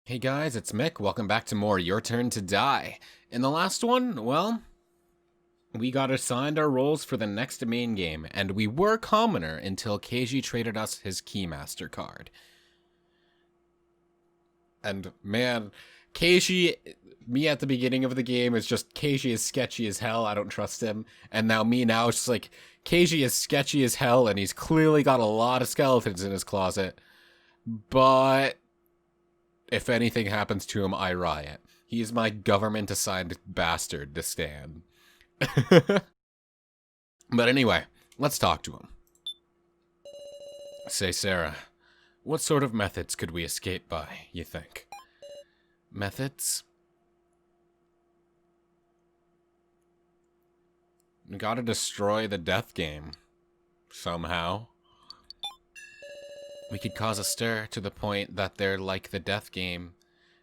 Hey guys, it's Mick. Welcome back to more Your Turn to Die. In the last one, well, we got assigned our roles for the next main game, and we were commoner until Keiji traded us his Keymaster card. And man, Keiji, me at the beginning of the game is just, Keiji is sketchy as hell, I don't trust him. And now it's just like, Keiji is sketchy as hell, and he's clearly got a lot of skeletons in his closet. But if anything happens to him, I riot. He's my government-assigned bastard to stand. But anyway, let's talk to him. Say, Sarah, what sort of methods could we escape by, you think? Methods? We gotta destroy the death game. Somehow. We could cause a stir to the point that they're like the death game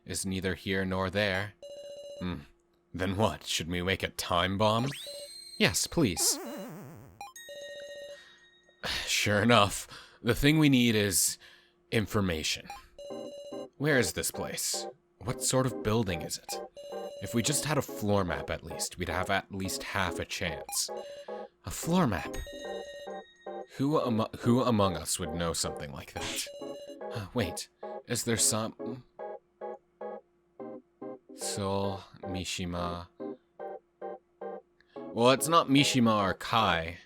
is neither here nor there. Then what? Should we make a time bomb? Yes, please. Sure enough, the thing we need is information. Where is this place? What sort of building is it? If we just had a floor map at least, we'd have at least half a chance. A floor map? Who among us would know something like that? Wait, is there some... Sol, Mishima... Well, it's not Mishima or Kai.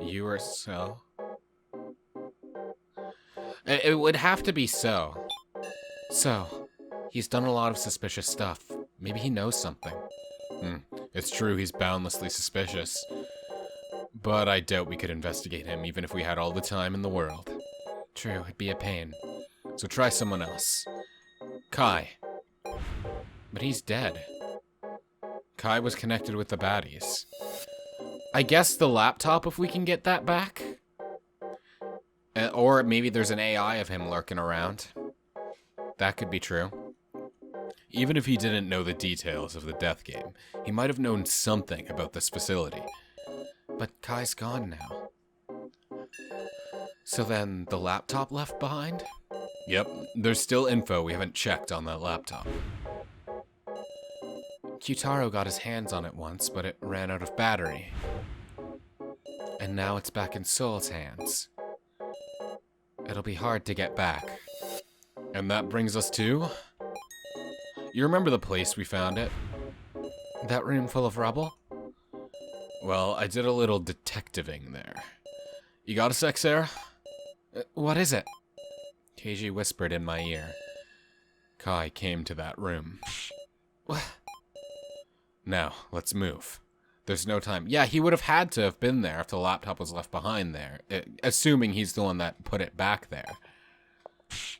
You or So. It would have to be So. So, he's done a lot of suspicious stuff. Maybe he knows something. It's true, he's boundlessly suspicious. But I doubt we could investigate him, even if we had all the time in the world. True, it'd be a pain. So try someone else. Kai. But he's dead. Kai was connected with the baddies. I guess the laptop, if we can get that back? Or maybe there's an AI of him lurking around. That could be true. Even if he didn't know the details of the death game, he might have known something about this facility. But Kai's gone now. So then, the laptop left behind? Yep, there's still info we haven't checked on that laptop. Q-taro got his hands on it once, but it ran out of battery. And now it's back in Sol's hands. It'll be hard to get back. And that brings us to... You remember the place we found it? That room full of rubble? Well, I did a little detectiving there. You got a sec, Sarah? What is it? Keiji whispered in my ear. Kai came to that room. What? Now, let's move. There's no time. Yeah, he would have had to have been there if the laptop was left behind there. Assuming he's the one that put it back there.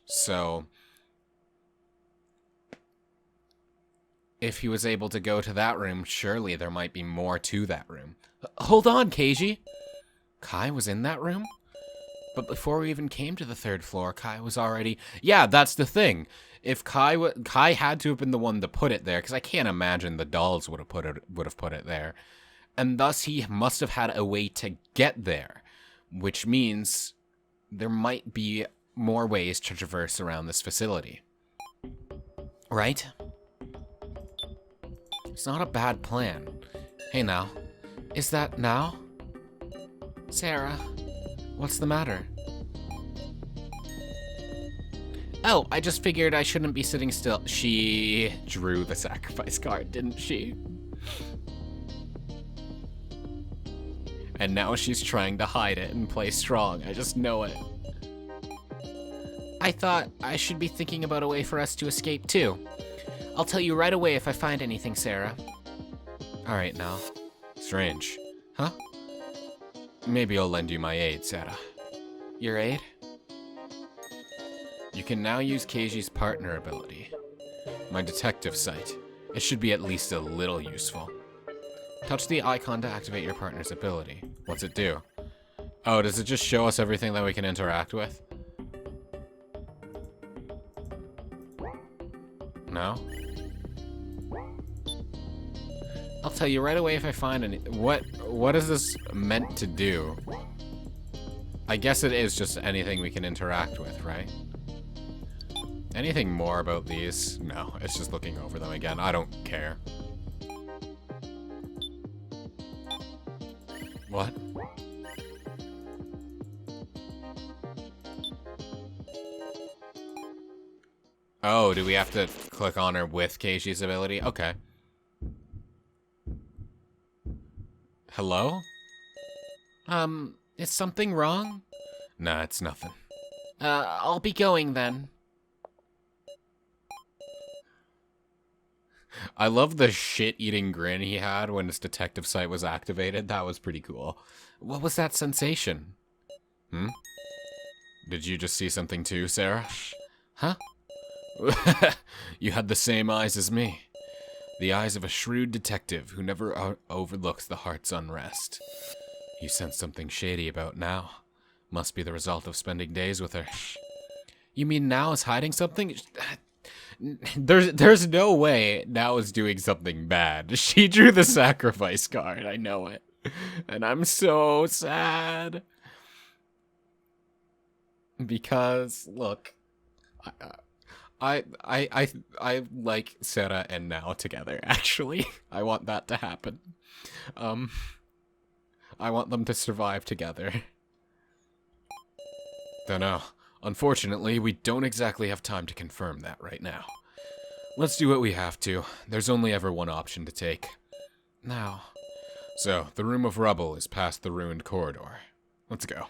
So... if he was able to go to that room, surely there might be more to that room. Hold on, Keiji! Kai was in that room? But before we even came to the third floor, Kai was already... Yeah, that's the thing. If Kai had to have been the one to put it there, because I can't imagine the dolls would have put it there. And thus he must have had a way to get there, which means there might be more ways to traverse around this facility. Right? It's not a bad plan. Hey now. Is that now? Sarah, what's the matter? Oh, I just figured I shouldn't be sitting still. She drew the sacrifice card, didn't she? And now she's trying to hide it and play strong. I just know it. I thought I should be thinking about a way for us to escape too. I'll tell you right away if I find anything, Sarah. Alright now. Strange. Huh? Maybe I'll lend you my aid, Sarah. Your aid? You can now use Keiji's partner ability. My detective sight. It should be at least a little useful. Touch the icon to activate your partner's ability. What's it do? Oh, does it just show us everything that we can interact with? No? I'll tell you right away if I find any. What is this meant to do? I guess it is just anything we can interact with, right? Anything more about these? No, it's just looking over them again. I don't care. What? Oh, do we have to click on her with Keiji's ability? Okay. Hello? Is something wrong? Nah, it's nothing. I'll be going then. I love the shit-eating grin he had when his detective sight was activated. That was pretty cool. What was that sensation? Hmm? Did you just see something too, Sarah? Huh? You had the same eyes as me. The eyes of a shrewd detective who never overlooks the heart's unrest. You sense something shady about now. Must be the result of spending days with her. You mean Now is hiding something? There's no way Now is doing something bad. She drew the sacrifice card. I know it. And I'm so sad. Because, look, I like Sarah and Now together, actually. I want that to happen. I want them to survive together. Dunno. Unfortunately, we don't exactly have time to confirm that right now. Let's do what we have to. There's only ever one option to take. Now. So, the Room of Rubble is past the ruined corridor. Let's go.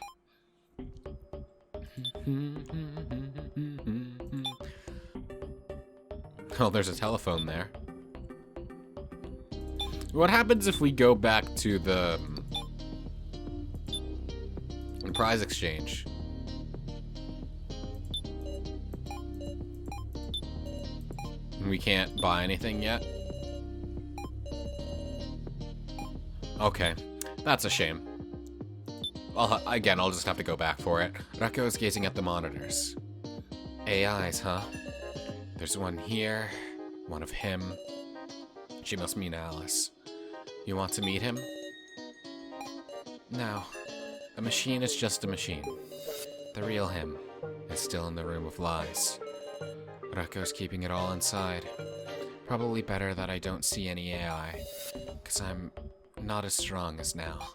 Oh, there's a telephone there. What happens if we go back to the prize exchange? We can't buy anything yet? Okay, that's a shame. Again, I'll just have to go back for it. Rako is gazing at the monitors. AIs, huh? There's one here, one of him. She must mean Alice. You want to meet him? No. A machine is just a machine. The real him is still in the Room of Lies. Rako's keeping it all inside. Probably better that I don't see any AI, because I'm not as strong as Now.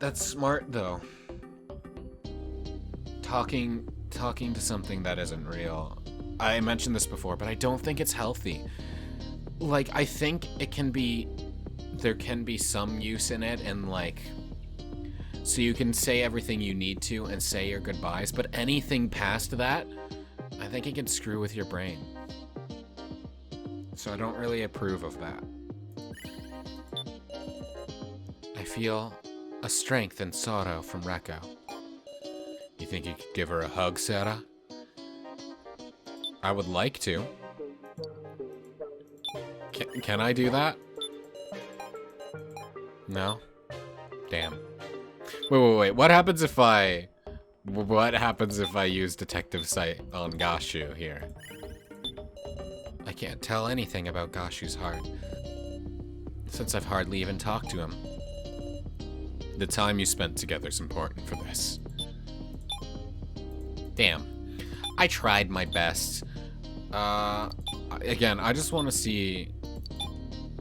That's smart, though. Talking to something that isn't real. I mentioned this before, but I don't think it's healthy. Like, I think there can be some use in it, and like, so you can say everything you need to and say your goodbyes, but anything past that, I think it can screw with your brain. So I don't really approve of that. I feel a strength and sorrow from Rako. You think you could give her a hug, Sarah? I would like to. Can I do that? No? Damn. Wait. What happens if I use detective sight on Gashu here? I can't tell anything about Gashu's heart, since I've hardly even talked to him. The time you spent together is important for this. Damn. I tried my best. Again, I just want to see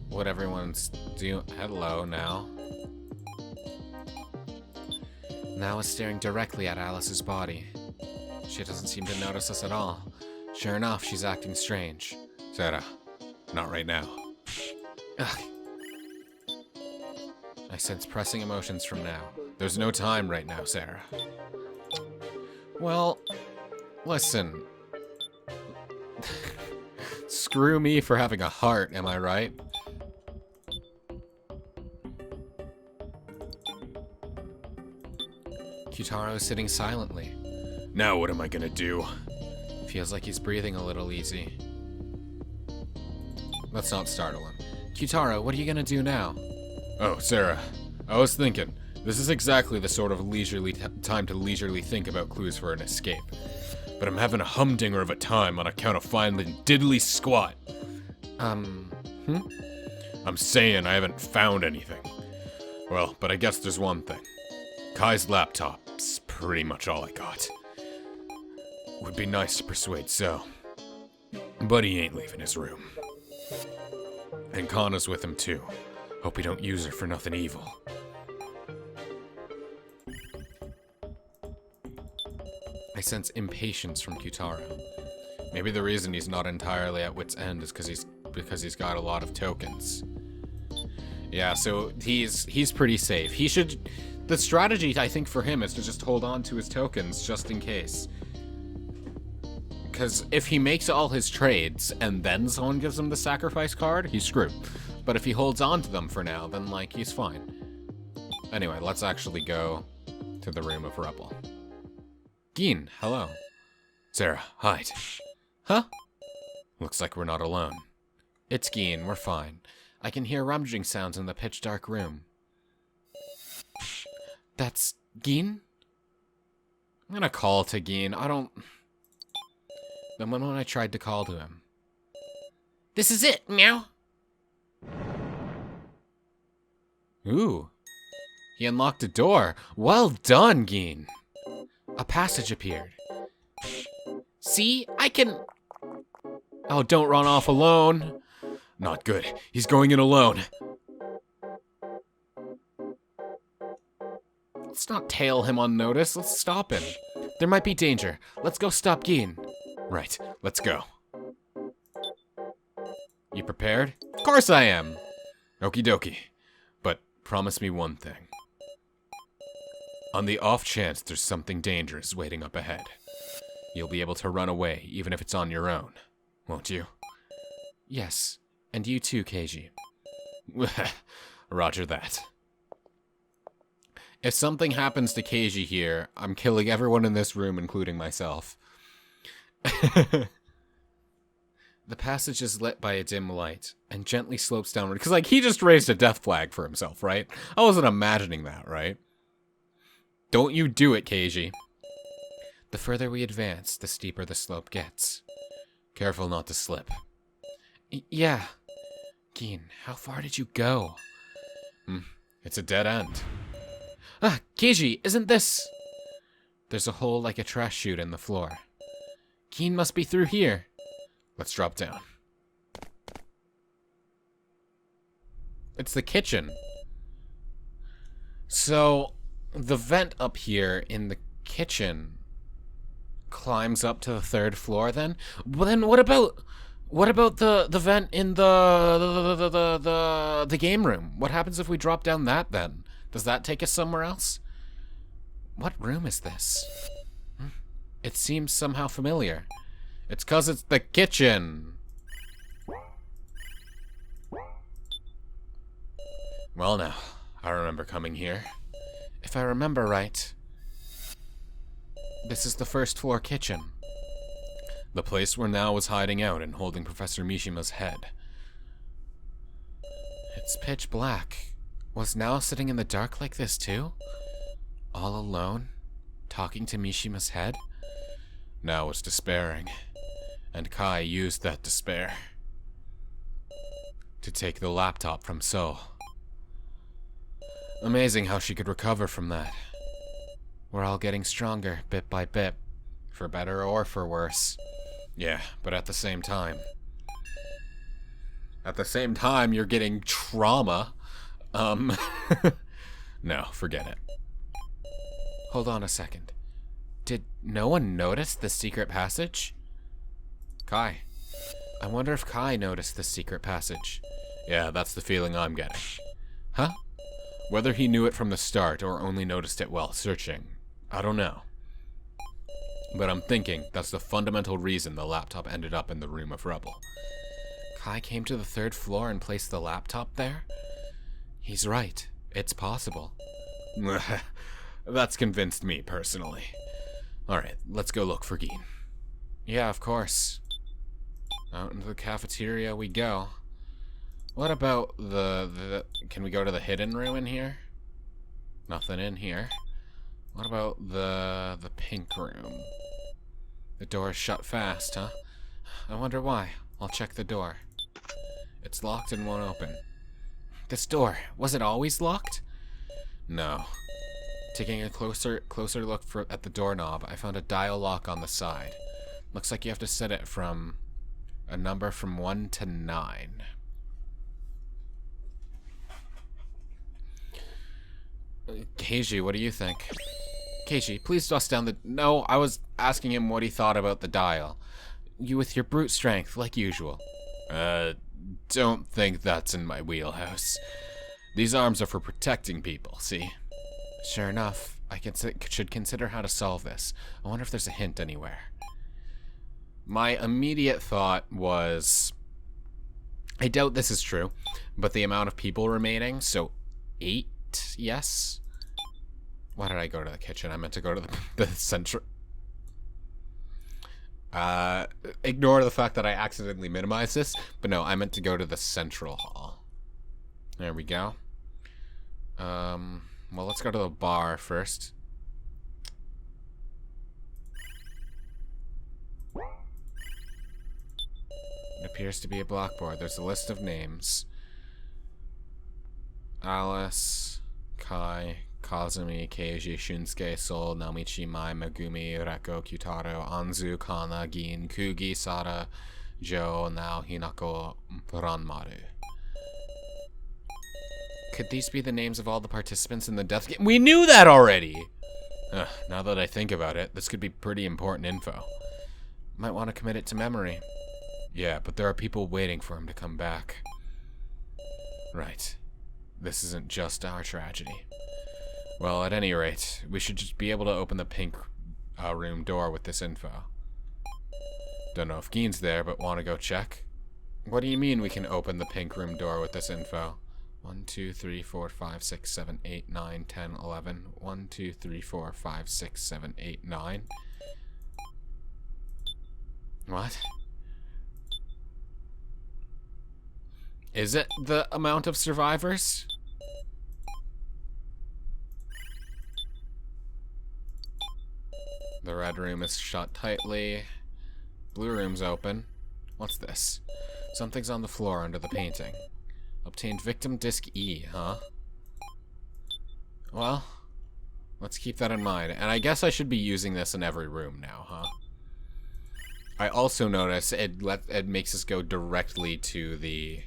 what everyone's doing. Hello, Now. Now is staring directly at Alice's body. She doesn't seem to notice us at all. Sure enough, she's acting strange. Sarah, not right now. Ugh. I sense pressing emotions from Now. There's no time right now, Sarah. Well, listen. Screw me for having a heart, am I right? Q-taro is sitting silently. Now what am I gonna do? Feels like he's breathing a little easy. Let's not startle him. Q-taro, what are you gonna do now? Oh, Sarah, I was thinking, this is exactly the sort of leisurely time to leisurely think about clues for an escape. But I'm having a humdinger of a time on account of finding diddly squat. I'm saying I haven't found anything. Well, but I guess there's one thing. Kai's laptop's pretty much all I got. Would be nice to persuade So. But he ain't leaving his room. And Kana's with him too. Hope he don't use her for nothing evil. I sense impatience from q-taro. Maybe the reason he's not entirely at wit's end is because he's got a lot of tokens. Yeah, so he's pretty safe. The strategy, I think, for him is to just hold on to his tokens just in case. Because if he makes all his trades and then someone gives him the sacrifice card, he's screwed. But if he holds on to them for now, then, like, he's fine. Anyway, let's actually go to the room of Rebel. Gin, hello. Sarah, hide. Huh? Looks like we're not alone. It's Gin, we're fine. I can hear rummaging sounds in the pitch-dark room. That's Gin? I'm gonna call to Gin. Then when I tried to call to him. This is it, meow. Ooh. He unlocked a door. Well done, Gin. A passage appeared. See? I can... Oh, don't run off alone. Not good. He's going in alone. Let's not tail him unnoticed. Let's stop him. There might be danger. Let's go stop Gin. Right. Let's go. You prepared? Of course I am. Okie dokie. But promise me one thing. On the off chance there's something dangerous waiting up ahead, you'll be able to run away even if it's on your own, won't you? Yes. And you too, Keiji. Roger that. If something happens to Keiji here, I'm killing everyone in this room, including myself. The passage is lit by a dim light, and gently slopes downward. Because, like, he just raised a death flag for himself, right? I wasn't imagining that, right? Don't you do it, Keiji. The further we advance, the steeper the slope gets. Careful not to slip. Yeah. Gin, how far did you go? It's a dead end. Ah, Keiji, isn't this... There's a hole like a trash chute in the floor. Gin must be through here. Let's drop down. It's the kitchen. So, the vent up here in the kitchen climbs up to the 3rd floor then? Well, then what about the vent in the game room? What happens if we drop down that then? Does that take us somewhere else? What room is this? It seems somehow familiar. It's 'cause it's the kitchen. Well now, I remember coming here. If I remember right, this is the 1st floor kitchen. The place where Nao was hiding out and holding Professor Mishima's head. It's pitch black. Was Nao sitting in the dark like this too? All alone? Talking to Mishima's head? Nao was despairing. And Kai used that despair to take the laptop from So. Amazing how she could recover from that. We're all getting stronger, bit by bit. For better or for worse. Yeah, but at the same time... you're getting trauma. No, forget it. Hold on a second. Did no one notice the secret passage? Kai. I wonder if Kai noticed the secret passage. Yeah, that's the feeling I'm getting. Huh? Whether he knew it from the start or only noticed it while searching, I don't know. But I'm thinking that's the fundamental reason the laptop ended up in the room of Rebel. Kai came to the 3rd floor and placed the laptop there? He's right. It's possible. That's convinced me, personally. Alright, let's go look for Gin. Yeah, of course. Out into the cafeteria we go. What about can we go to the hidden room in here? Nothing in here. What about the pink room? The door is shut fast, huh? I wonder why. I'll check the door. It's locked and won't open. This door, was it always locked? No. Taking a closer look at the doorknob, I found a dial lock on the side. Looks like you have to set it from a number from 1 to 9. Keiji, what do you think? Keiji, please dust down the... No, I was asking him what he thought about the dial. You with your brute strength, like usual. Don't think that's in my wheelhouse. These arms are for protecting people, see? Sure enough, I should consider how to solve this. I wonder if there's a hint anywhere. My immediate thought was... I doubt this is true, but the amount of people remaining, so 8, yes? Why did I go to the kitchen? I meant to go to the central... ignore the fact that I accidentally minimized this, but no, I meant to go to the central hall. There we go. Well, let's go to the bar first. It appears to be a blackboard. There's a list of names. Alice, Kai, Kazumi, Keiji, Shunsuke, Sol, Naomichi, Mai, Megumi, Reko, q-taro, Anzu, Kana, Gin, Kugi, Sara, Jo, Nao, Hinako, Ranmaru. Could these be the names of all the participants in the death game? We knew that already! Now that I think about it, this could be pretty important info. Might want to commit it to memory. Yeah, but there are people waiting for him to come back. Right. This isn't just our tragedy. Well, at any rate, we should just be able to open the pink room door with this info. Don't know if Gein's there, but want to go check? What do you mean we can open the pink room door with this info? 1, 2, 3, 4, 5, 6, 7, 8, 9, 10, 11. 1, 2, 3, 4, 5, 6, 7, 8, 9. What? Is it the amount of survivors? The red room is shut tightly. Blue room's open. What's this? Something's on the floor under the painting. Obtained victim disc E, huh? Well, let's keep that in mind. And I guess I should be using this in every room now, huh? I also notice it makes us go directly to the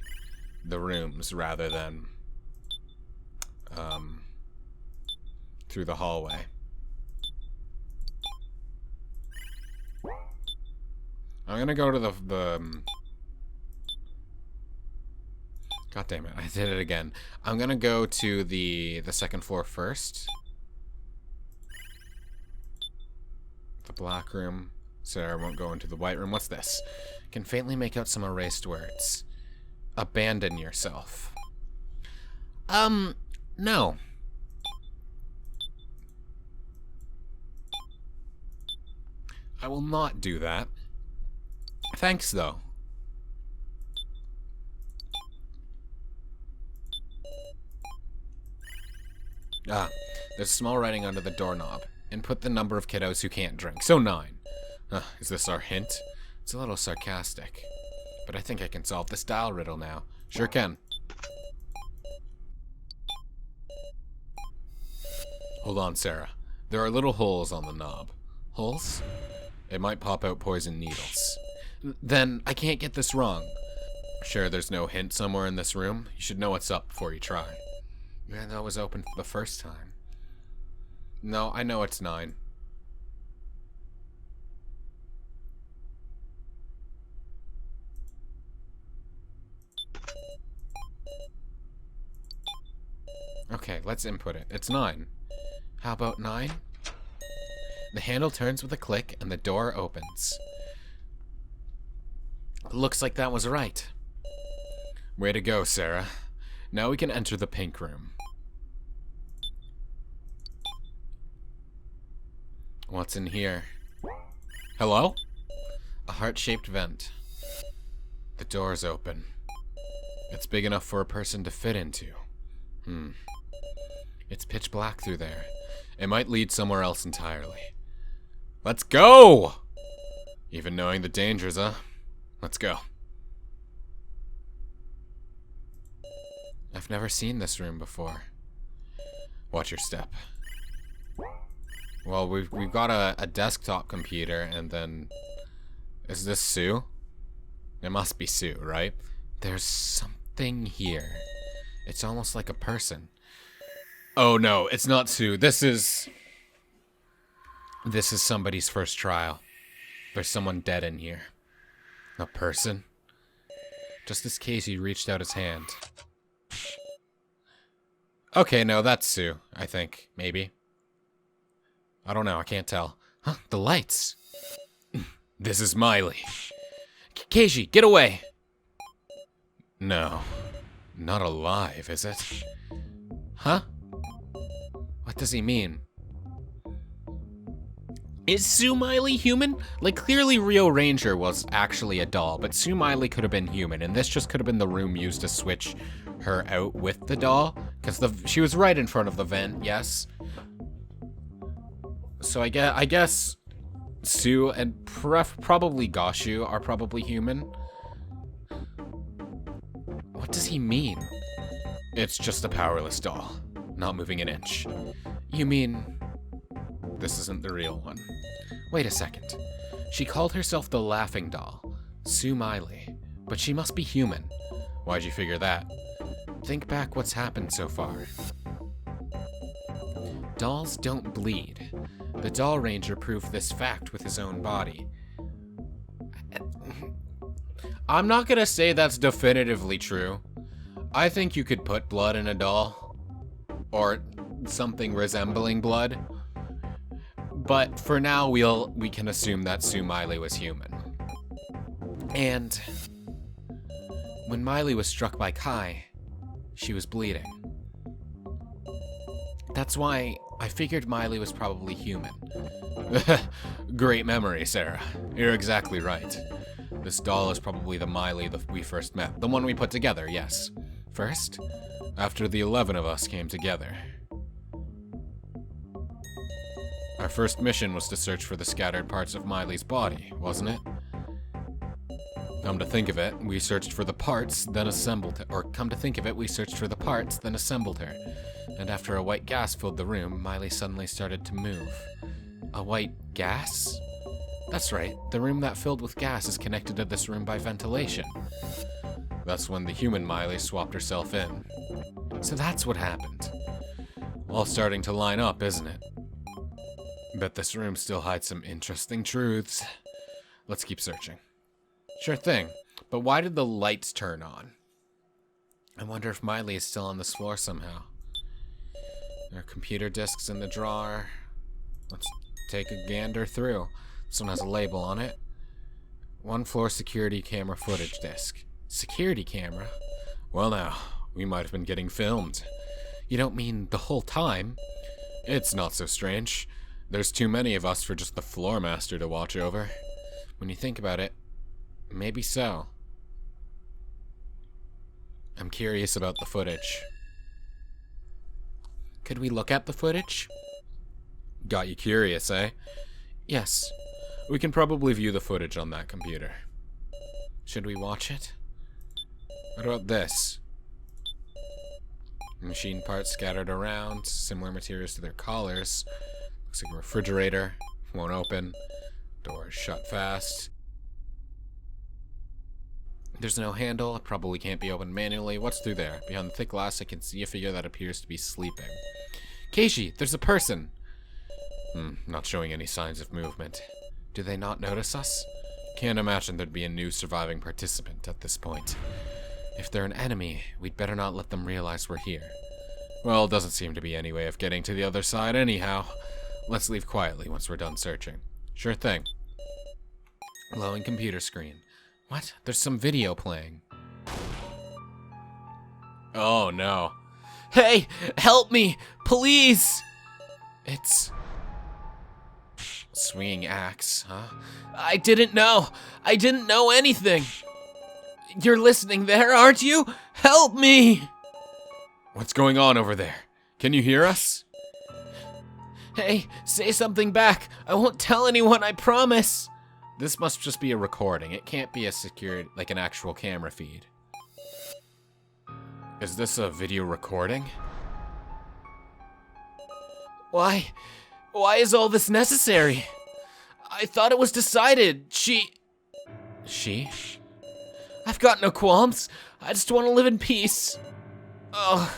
rooms rather than through the hallway. I'm gonna go to the God damn it, I did it again. I'm gonna go to the second floor first. The black room. Sarah won't go into the white room. What's this? Can faintly make out some erased words. Abandon yourself. No. I will not do that. Thanks, though. Ah, there's small writing under the doorknob. Input the number of kiddos who can't drink. So 9. Is this our hint? It's a little sarcastic. But I think I can solve this dial riddle now. Sure can. Hold on, Sarah. There are little holes on the knob. Holes? It might pop out poison needles. Then I can't get this wrong. Sure, there's no hint somewhere in this room? You should know what's up before you try. Man, that was open the first time. No, I know it's 9. Okay, let's input it. It's 9. How about 9? The handle turns with a click and the door opens. Looks like that was right. Way to go, Sarah. Now we can enter the pink room. What's in here? Hello? A heart-shaped vent. The door's open. It's big enough for a person to fit into. It's pitch black through there. It might lead somewhere else entirely. Let's go! Even knowing the dangers, huh? Let's go. I've never seen this room before. Watch your step. Well, we've got a desktop computer and then Is this Sue? It must be Sue, right? There's something here. It's almost like a person. Oh no, it's not Sue. This is somebody's first trial. There's someone dead in here. A person? Just as Keiji reached out his hand. Okay, no, that's Sue, I think. Maybe. I don't know, I can't tell. Huh, the lights. This is Miley. Keiji, get away! No. Not alive, is it? Huh? What does he mean? Is Sue Miley human? Like, clearly Rio Ranger was actually a doll, but Sue Miley could have been human, and this just could have been the room used to switch her out with the doll, because she was right in front of the vent, yes? So I guess Sue and probably Goshu are probably human. What does he mean? It's just a powerless doll, not moving an inch. You mean this isn't the real one? Wait a second. She called herself the Laughing Doll, Sue Miley, but she must be human. Why'd you figure that? Think back what's happened so far. Dolls don't bleed. The Doll Ranger proved this fact with his own body. I'm not gonna say that's definitively true. I think you could put blood in a doll. Or something resembling blood. But for now, we can assume that Sue Miley was human. And when Miley was struck by Kai, she was bleeding. That's why I figured Miley was probably human. Great memory, Sarah. You're exactly right. This doll is probably the Miley that we first met. The one we put together, yes. First, after the 11 of us came together. Our first mission was to search for the scattered parts of Miley's body, wasn't it? Come to think of it, we searched for the parts, then assembled her. Or come to think of it, we searched for the parts, then assembled her. And after a white gas filled the room, Miley suddenly started to move. A white gas? That's right, the room that filled with gas is connected to this room by ventilation. That's when the human Miley swapped herself in. So that's what happened. All starting to line up, isn't it? Bet this room still hides some interesting truths. Let's keep searching. Sure thing, but why did the lights turn on? I wonder if Miley is still on this floor somehow. There are computer disks in the drawer. Let's take a gander through. This one has a label on it. 1 floor security camera footage disc. Security camera? Well now, we might have been getting filmed. You don't mean the whole time? It's not so strange. There's too many of us for just the floor master to watch over. When you think about it, maybe so. I'm curious about the footage. Could we look at the footage? Got you curious, eh? Yes. We can probably view the footage on that computer. Should we watch it? What about this? Machine parts scattered around, similar materials to their collars. Looks like a refrigerator. Won't open. Door is shut fast. There's no handle. It probably can't be opened manually. What's through there? Behind the thick glass, I can see a figure that appears to be sleeping. Keiji, there's a person! Not showing any signs of movement. Do they not notice us? Can't imagine there'd be a new surviving participant at this point. If they're an enemy, we'd better not let them realize we're here. Well, doesn't seem to be any way of getting to the other side anyhow. Let's leave quietly once we're done searching. Sure thing. Glowing computer screen. What? There's some video playing. Oh no. Hey! Help me! Please! It's... swinging axe, huh? I didn't know! I didn't know anything! You're listening there, aren't you? Help me! What's going on over there? Can you hear us? Hey, say something back. I won't tell anyone, I promise. This must just be a recording. It can't be a secured, like an actual camera feed. Is this a video recording? Why? Why is all this necessary? I thought it was decided. She? I've got no qualms. I just want to live in peace. Ugh.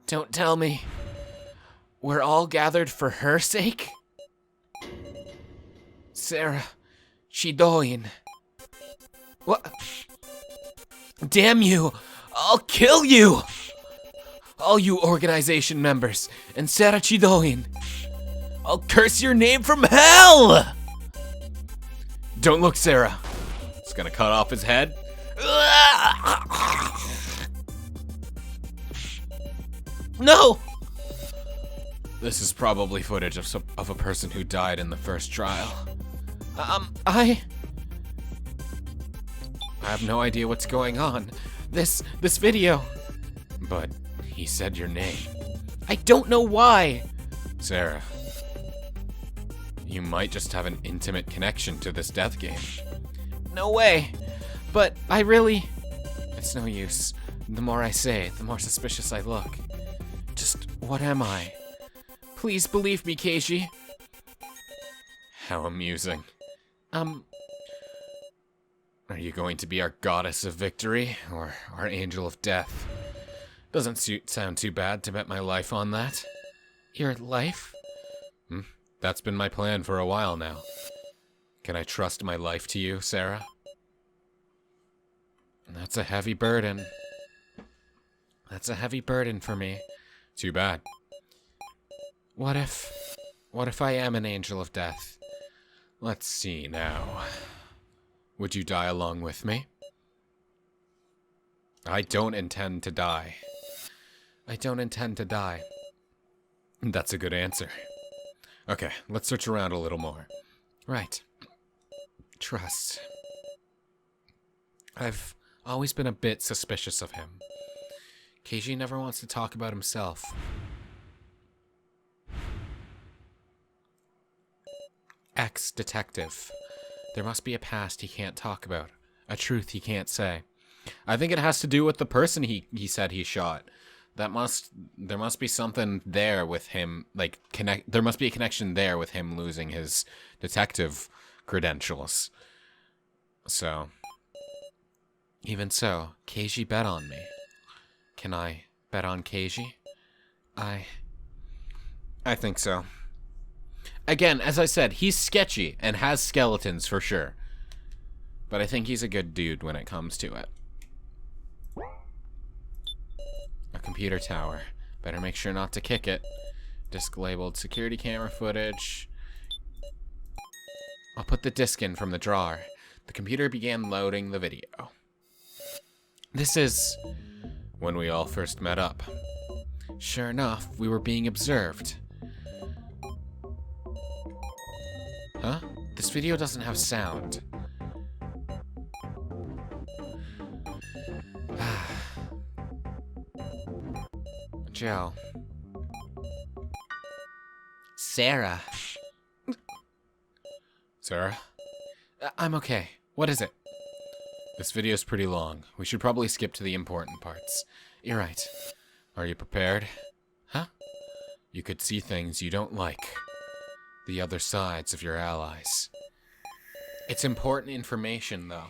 Don't tell me. We're all gathered for her sake? Sarah, Shidoin. What? Damn you! I'll kill you! All you organization members and Sarah Chidoin. I'll curse your name from hell! Don't look, Sarah. It's gonna cut off his head. No! This is probably footage of a person who died in the first trial. I have no idea what's going on. This video. But he said your name. I don't know why. Sarah, you might just have an intimate connection to this death game. No way. But I really... It's no use. The more I say, the more suspicious I look. Just what am I? Please believe me, Keiji. How amusing. Are you going to be our goddess of victory, or our angel of death? Doesn't sound too bad to bet my life on that. Your life? That's been my plan for a while now. Can I trust my life to you, Sarah? That's a heavy burden. That's a heavy burden for me. Too bad. What if I am an angel of death? Let's see now. Would you die along with me? I don't intend to die. I don't intend to die. That's a good answer. Okay, let's search around a little more. Right. Trust. I've always been a bit suspicious of him. Keiji never wants to talk about himself. Ex-detective. There must be a past he can't talk about. A truth he can't say. I think it has to do with the person he said he shot. There must be something there with him, like, there must be a connection there with him losing his detective credentials. So, even so, Keiji bet on me. Can I bet on Keiji? I think so. Again, as I said, he's sketchy and has skeletons for sure. But I think he's a good dude when it comes to it. A computer tower. Better make sure not to kick it. Disc labeled security camera footage. I'll put the disc in from the drawer. The computer began loading the video. This is when we all first met up. Sure enough, we were being observed. Huh? This video doesn't have sound. Joe. Sarah. Sarah? I'm okay. What is it? This video's pretty long. We should probably skip to the important parts. You're right. Are you prepared? Huh? You could see things you don't like. The other sides of your allies. It's important information, though.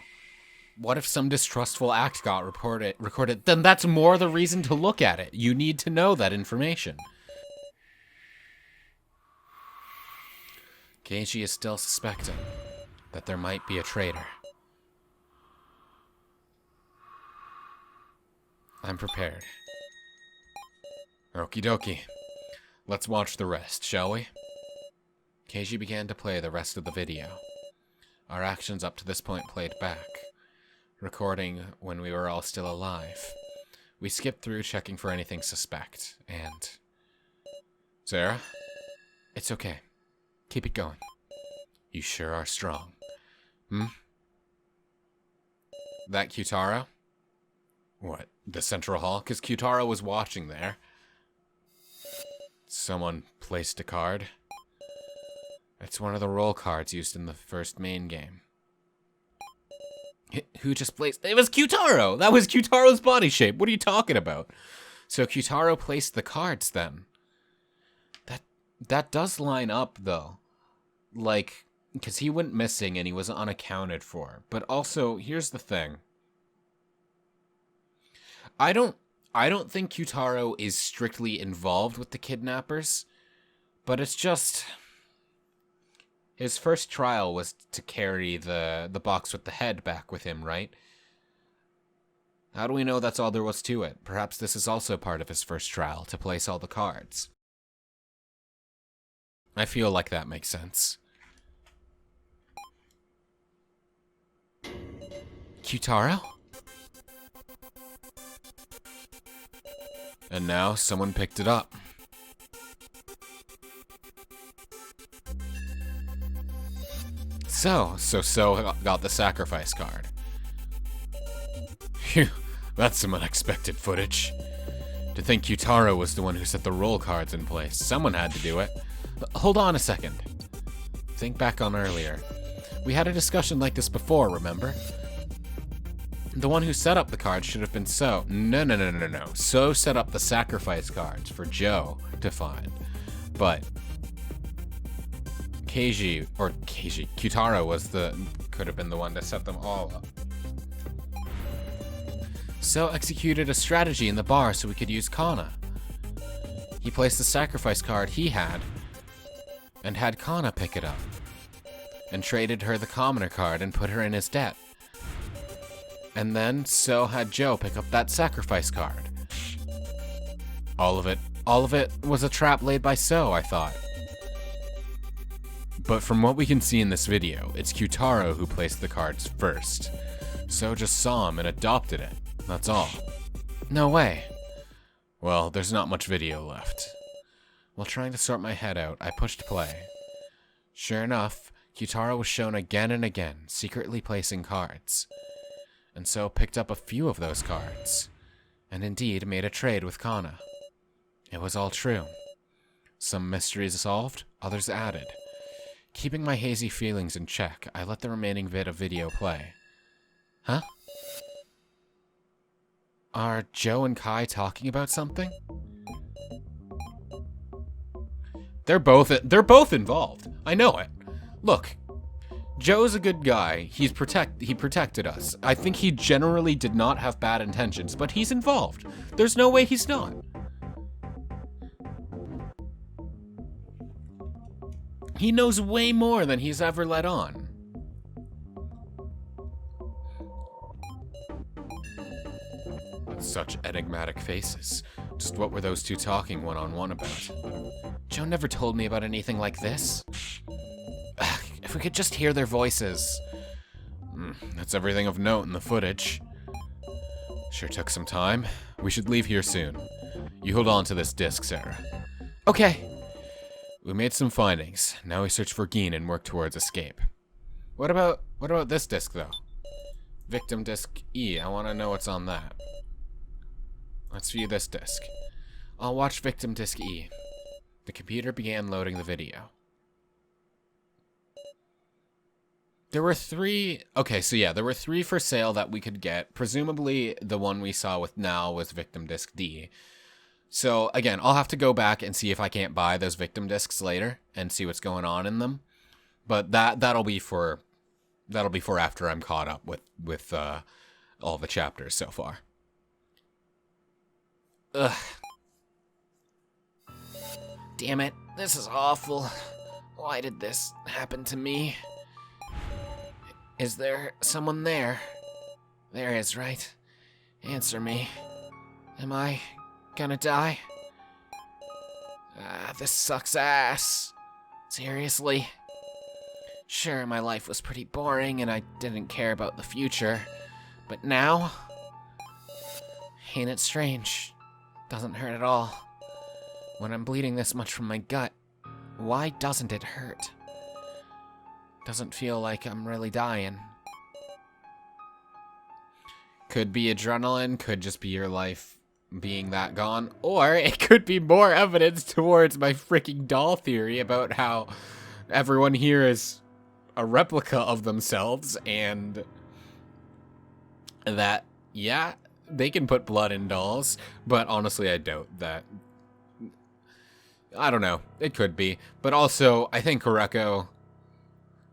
What if some distrustful act got recorded? Then that's more the reason to look at it. You need to know that information. Keiji is still suspecting that there might be a traitor. I'm prepared. Okie dokie. Let's watch the rest, shall we? Keiji began to play the rest of the video. Our actions up to this point played back, recording when we were all still alive. We skipped through checking for anything suspect, and... Sarah? It's okay. Keep it going. You sure are strong. That q-taro? What, the central hall? Because q-taro was watching there. Someone placed a card. It's one of the roll cards used in the first main game. Who just placed... It was q-taro! That was q-taro's body shape. What are you talking about? So q-taro placed the cards then. That does line up, though. Like, because he went missing and he was unaccounted for. But also, here's the thing. I don't think Q-taro is strictly involved with the kidnappers, but it's just his first trial was to carry the box with the head back with him, right? How do we know that's all there was to it? Perhaps this is also part of his first trial, to place all the cards. I feel like that makes sense. Q-taro? And now someone picked it up. So got the sacrifice card. Phew, that's some unexpected footage. To think Q-taro was the one who set the roll cards in place. Someone had to do it. Hold on a second. Think back on earlier. We had a discussion like this before, remember? The one who set up the cards should have been So. No. So set up the sacrifice cards for Joe to find. But Keiji, Q-taro could have been the one to set them all up. So executed a strategy in the bar so we could use Kana. He placed the sacrifice card he had and had Kana pick it up, and traded her the commoner card and put her in his debt. And then So had Joe pick up that sacrifice card. All of it was a trap laid by So, I thought. But from what we can see in this video, it's Q-taro who placed the cards first. So just saw him and adopted it. That's all. No way. Well, there's not much video left. While trying to sort my head out, I pushed play. Sure enough, Q-taro was shown again and again, secretly placing cards. And So picked up a few of those cards, and indeed made a trade with Kana. It was all true. Some mysteries solved, others added. Keeping my hazy feelings in check, I let the remaining bit of video play. Huh? Are Joe and Kai talking about something? They're both involved. I know it. Look, Joe's a good guy. He protected us. I think he generally did not have bad intentions, but he's involved. There's no way he's not. He knows way more than he's ever let on. Such enigmatic faces. Just what were those two talking one-on-one about? Joe never told me about anything like this. Ugh, if we could just hear their voices. That's everything of note in the footage. Sure took some time. We should leave here soon. You hold on to this disc, Sarah. Okay. We made some findings. Now we search for Geen and work towards escape. What about this disc, though? Victim disc E. I want to know what's on that. Let's view this disc. I'll watch Victim disc E. The computer began loading the video. There were three... Okay, so yeah, there were three for sale that we could get. Presumably, the one we saw with now was Victim disc D. So, again, I'll have to go back and see if I can't buy those Victim discs later and see what's going on in them. But that'll be for after I'm caught up with all the chapters so far. Ugh. Damn it, this is awful. Why did this happen to me? Is there someone there? There is, right? Answer me. Am I gonna die? This sucks ass. Seriously? Sure, my life was pretty boring and I didn't care about the future. But now? Ain't it strange? Doesn't hurt at all. When I'm bleeding this much from my gut, why doesn't it hurt? Doesn't feel like I'm really dying. Could be adrenaline, could just be your life being that gone, or it could be more evidence towards my freaking doll theory about how everyone here is a replica of themselves and that, yeah, they can put blood in dolls, but honestly I doubt that. I don't know, it could be. But also, I think Kureko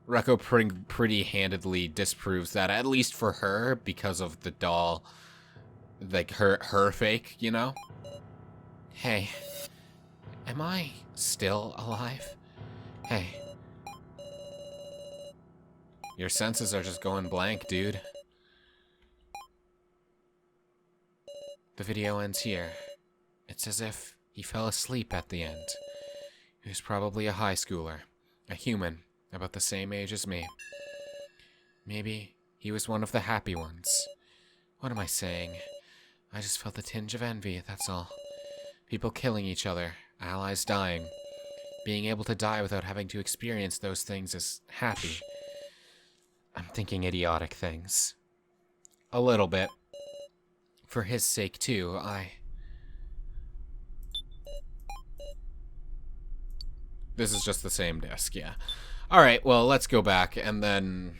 Reko pretty handedly disproves that, at least for her, because of the doll, like, her fake, you know? Hey, am I still alive? Hey. Your senses are just going blank, dude. The video ends here. It's as if he fell asleep at the end. He was probably a high schooler, a human, about the same age as me. Maybe he was one of the happy ones. What am I saying? I just felt a tinge of envy, that's all. People killing each other, allies dying. Being able to die without having to experience those things is happy. I'm thinking idiotic things. A little bit. For his sake, too, This is just the same disc, yeah. Alright, well, let's go back, and then...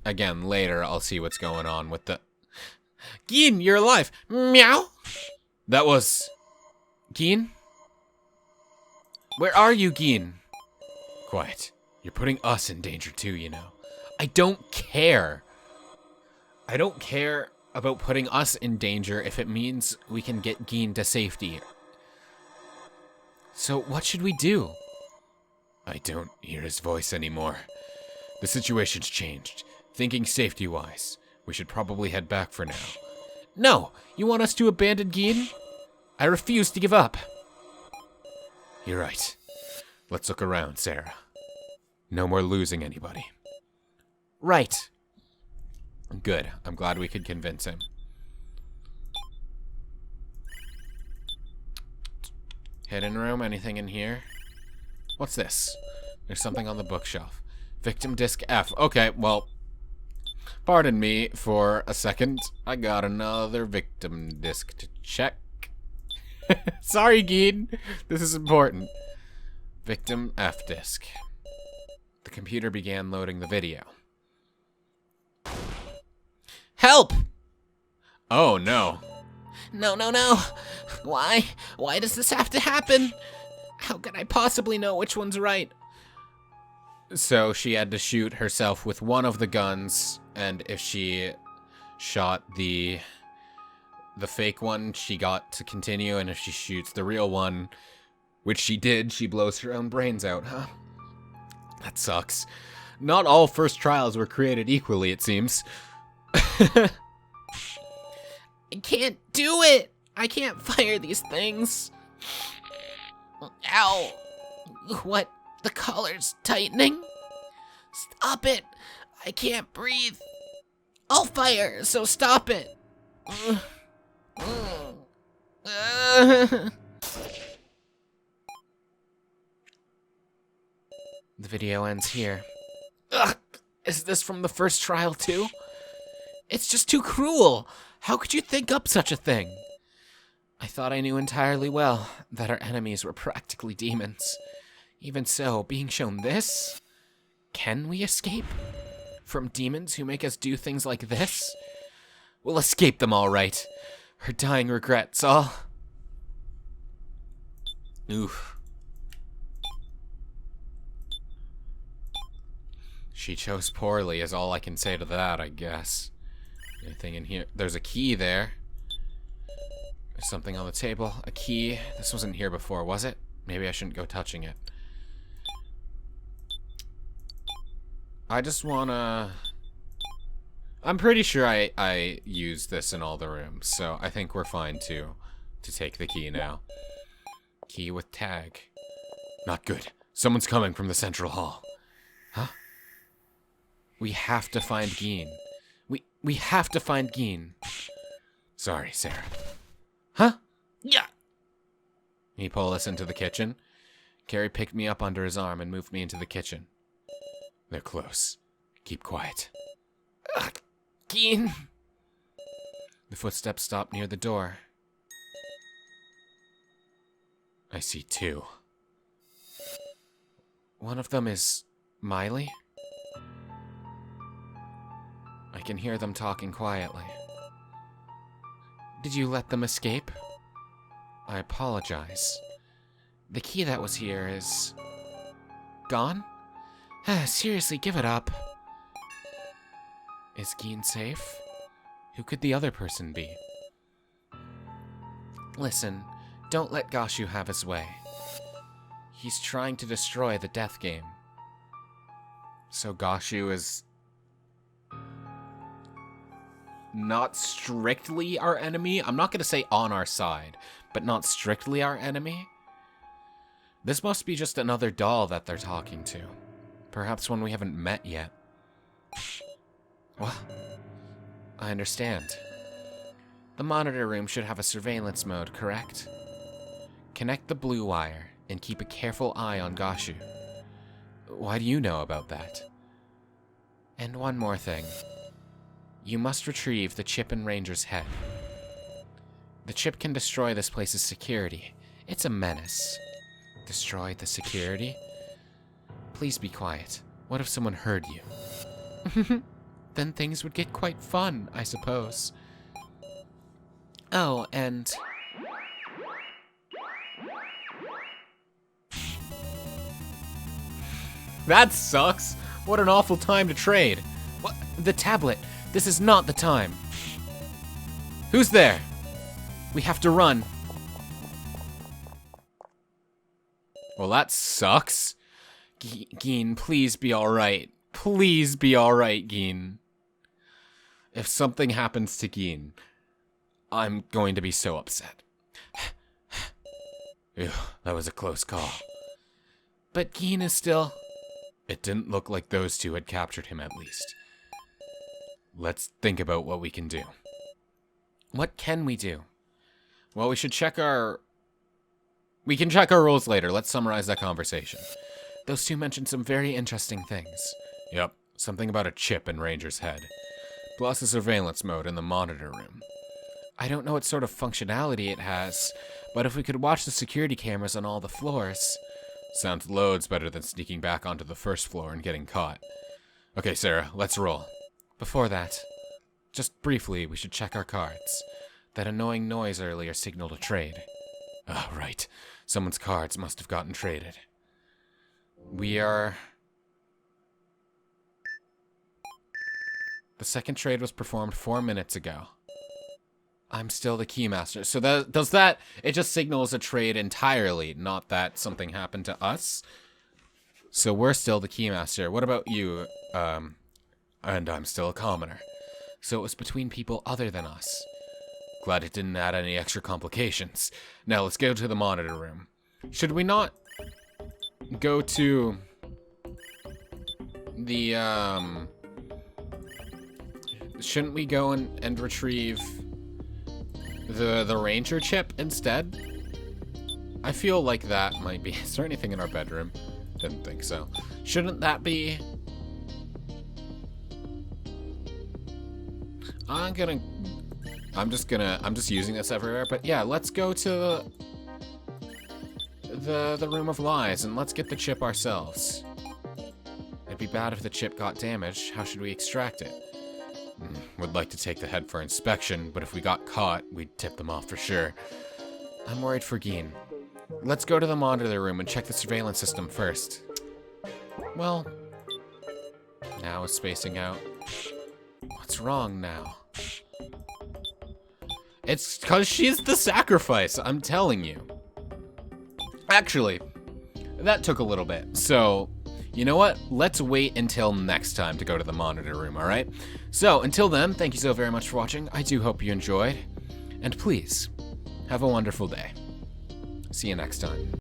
Again, later, I'll see what's going on with the... Geen, you're alive! Meow! That was... Geen? Where are you, Geen? Quiet. You're putting us in danger too, you know. I don't care. I don't care about putting us in danger if it means we can get Geen to safety. So what should we do? I don't hear his voice anymore. The situation's changed. Thinking safety-wise, we should probably head back for now. No! You want us to abandon Geen? I refuse to give up. You're right. Let's look around, Sarah. No more losing anybody. Right. Good. I'm glad we could convince him. Hidden room, anything in here? What's this? There's something on the bookshelf. Victim disc F. Okay, well, pardon me for a second. I got another victim disc to check. Sorry, Geen. This is important. Victim F disc. The computer began loading the video. Help! Oh, no. No, no, no. Why? Why does this have to happen? How could I possibly know which one's right? So she had to shoot herself with one of the guns, and if she shot the fake one, she got to continue, and if she shoots the real one, which she did, she blows her own brains out, huh? That sucks. Not all first trials were created equally, it seems. I can't do it! I can't fire these things. Ow! What? The collar's tightening? Stop it! I can't breathe. I'll fire, so stop it. The video ends here. Ugh! Is this from the first trial too? It's just too cruel. How could you think up such a thing? I thought I knew entirely well that our enemies were practically demons. Even so, being shown this? Can we escape? From demons who make us do things like this? We'll escape them all right. Her dying regrets all. Oof. She chose poorly is all I can say to that, I guess. Anything in here? There's a key there. There's something on the table. A key. This wasn't here before, was it? Maybe I shouldn't go touching it. I just wanna... I'm pretty sure I used this in all the rooms, so I think we're fine to take the key now. Key with tag. Not good. Someone's coming from the central hall. Huh? We have to find Geen. We have to find Geen. Sorry, Sarah. Huh? Yeah. He pulled us into the kitchen. Carrie picked me up under his arm and moved me into the kitchen. They're close. Keep quiet. Ugh, Geen. The footsteps stopped near the door. I see two. One of them is Miley. I can hear them talking quietly. Did you let them escape? I apologize. The key that was here is... gone? Seriously, give it up. Is Geen safe? Who could the other person be? Listen, don't let Gashu have his way. He's trying to destroy the death game. So Gashu is not strictly our enemy? I'm not going to say on our side, but not strictly our enemy? This must be just another doll that they're talking to. Perhaps one we haven't met yet. What? I understand. The monitor room should have a surveillance mode, correct? Connect the blue wire and keep a careful eye on Gashu. Why do you know about that? And one more thing. You must retrieve the chip in Ranger's head. The chip can destroy this place's security. It's a menace. Destroy the security? Please be quiet. What if someone heard you? Then things would get quite fun, I suppose. Oh, and... That sucks! What an awful time to trade. What? The tablet. This is not the time. Who's there? We have to run. Well, that sucks. Geen, please be alright. Please be alright, Geen. If something happens to Geen, I'm going to be so upset. Ew, that was a close call. But Geen is still... It didn't look like those two had captured him, at least. Let's think about what we can do. What can we do? Well, we should check our... We can check our rules later. Let's summarize that conversation. Those two mentioned some very interesting things. Yep, something about a chip in Ranger's head. Plus a surveillance mode in the monitor room. I don't know what sort of functionality it has, but if we could watch the security cameras on all the floors... Sounds loads better than sneaking back onto the first floor and getting caught. Okay, Sarah, let's roll. Before that, just briefly, we should check our cards. That annoying noise earlier signaled a trade. Ah, right. Someone's cards must have gotten traded. We are... The second trade was performed 4 minutes ago. I'm still the keymaster. So does that... It just signals a trade entirely, not that something happened to us. So we're still the keymaster. What about you? And I'm still a commoner. So it was between people other than us. Glad it didn't add any extra complications. Now let's go to the monitor room. Should we not go to the, Shouldn't we go and retrieve the Ranger chip instead? I feel like that might be... Is there anything in our bedroom? Didn't think so. Shouldn't that be... I'm just using this everywhere, but yeah, let's go to the Room of Lies and let's get the chip ourselves. It'd be bad if the chip got damaged. How should we extract it? Would like to take the head for inspection, but if we got caught, we'd tip them off for sure. I'm worried for Geen. Let's go to the monitor room and check the surveillance system first. Well, now is spacing out. What's wrong now? It's because she's the sacrifice, I'm telling you. Actually, that took a little bit. So, you know what? Let's wait until next time to go to the monitor room, alright? So, until then, thank you so very much for watching. I do hope you enjoyed. And please, have a wonderful day. See you next time.